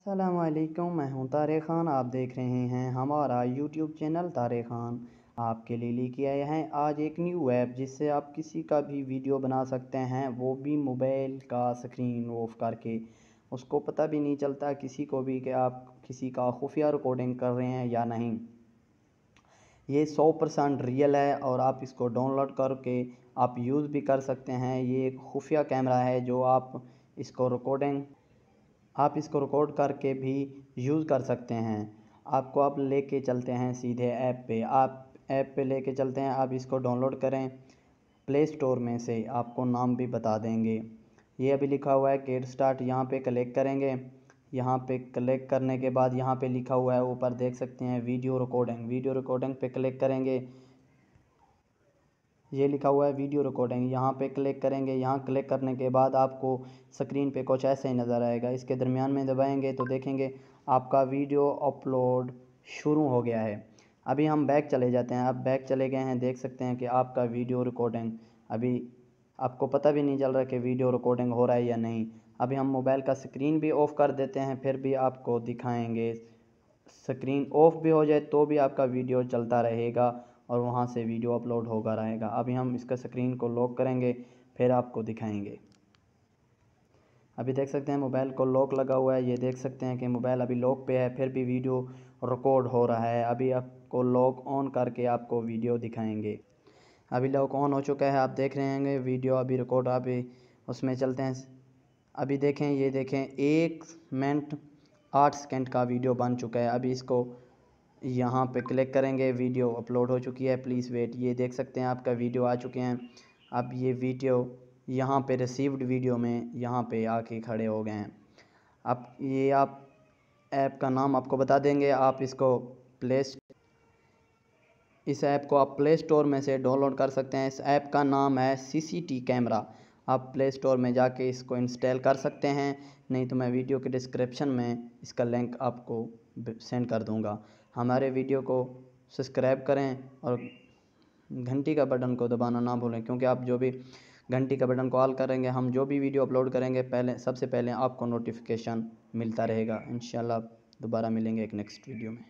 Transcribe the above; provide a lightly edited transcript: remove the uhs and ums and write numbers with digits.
अस्सलामुअलैकुम, मैं हूं तारिक ख़ान। आप देख रहे हैं हमारा यूट्यूब चैनल तारिक ख़ान। आपके लिए लेके आए हैं आज एक न्यू ऐप जिससे आप किसी का भी वीडियो बना सकते हैं, वो भी मोबाइल का स्क्रीन ऑफ करके। उसको पता भी नहीं चलता किसी को भी कि आप किसी का खुफिया रिकॉर्डिंग कर रहे हैं या नहीं। ये 100% रियल है और आप इसको डाउनलोड करके आप यूज़ भी कर सकते हैं। ये एक खुफिया कैमरा है जो आप इसको रिकॉर्ड करके भी यूज़ कर सकते हैं। आपको अब लेके चलते हैं सीधे ऐप पे। आप ऐप पे लेके चलते हैं। आप इसको डाउनलोड करें प्ले स्टोर में से, आपको नाम भी बता देंगे। ये अभी लिखा हुआ है गेट स्टार्ट, यहाँ पे क्लिक करेंगे। यहाँ पे क्लिक करने के बाद यहाँ पे लिखा हुआ है, ऊपर देख सकते हैं वीडियो रिकॉर्डिंग पे क्लिक करेंगे। ये लिखा हुआ है वीडियो रिकॉर्डिंग, यहाँ पे क्लिक करेंगे। यहाँ क्लिक करने के बाद आपको स्क्रीन पे कुछ ऐसे ही नज़र आएगा। इसके दरमियान में दबाएंगे तो देखेंगे आपका वीडियो अपलोड शुरू हो गया है। अभी हम बैक चले जाते हैं। अब बैक चले गए हैं, देख सकते हैं कि आपका वीडियो रिकॉर्डिंग अभी आपको पता भी नहीं चल रहा कि वीडियो रिकॉर्डिंग हो रहा है या नहीं। अभी हम मोबाइल का स्क्रीन भी ऑफ़ कर देते हैं, फिर भी आपको दिखाएंगे। स्क्रीन ऑफ भी हो जाए तो भी आपका वीडियो चलता रहेगा और वहाँ से वीडियो अपलोड होगा रहेगा। अभी हम इसका स्क्रीन को लॉक करेंगे, फिर आपको दिखाएंगे। अभी देख सकते हैं मोबाइल को लॉक लगा हुआ है। ये देख सकते हैं कि मोबाइल अभी लॉक पे है, फिर भी वीडियो रिकॉर्ड हो रहा है। अभी आपको लॉक ऑन करके आपको वीडियो दिखाएंगे। अभी लॉक ऑन हो चुका है, आप देख रहे हैं वीडियो अभी रिकॉर्ड। अभी उसमें चलते हैं। अभी देखें, ये देखें 1 मिनट 8 सेकंड का वीडियो बन चुका है। अभी इसको यहाँ पे क्लिक करेंगे, वीडियो अपलोड हो चुकी है, प्लीज़ वेट। ये देख सकते हैं आपका वीडियो आ चुके हैं। अब ये वीडियो यहाँ पे रिसीव्ड वीडियो में यहाँ पे आके खड़े हो गए हैं। अब ये आप ऐप का नाम आपको बता देंगे। आप इस ऐप को आप प्ले स्टोर में से डाउनलोड कर सकते हैं। इस ऐप का नाम है CCT कैमरा। आप प्ले स्टोर में जाके इसको इंस्टॉल कर सकते हैं, नहीं तो मैं वीडियो के डिस्क्रिप्शन में इसका लिंक आपको सेंड कर दूंगा। हमारे वीडियो को सब्सक्राइब करें और घंटी का बटन को दबाना ना भूलें, क्योंकि आप जो भी घंटी का बटन को ऑल करेंगे, हम जो भी वीडियो अपलोड करेंगे सबसे पहले आपको नोटिफिकेशन मिलता रहेगा। इंशाल्लाह दोबारा मिलेंगे एक नेक्स्ट वीडियो में।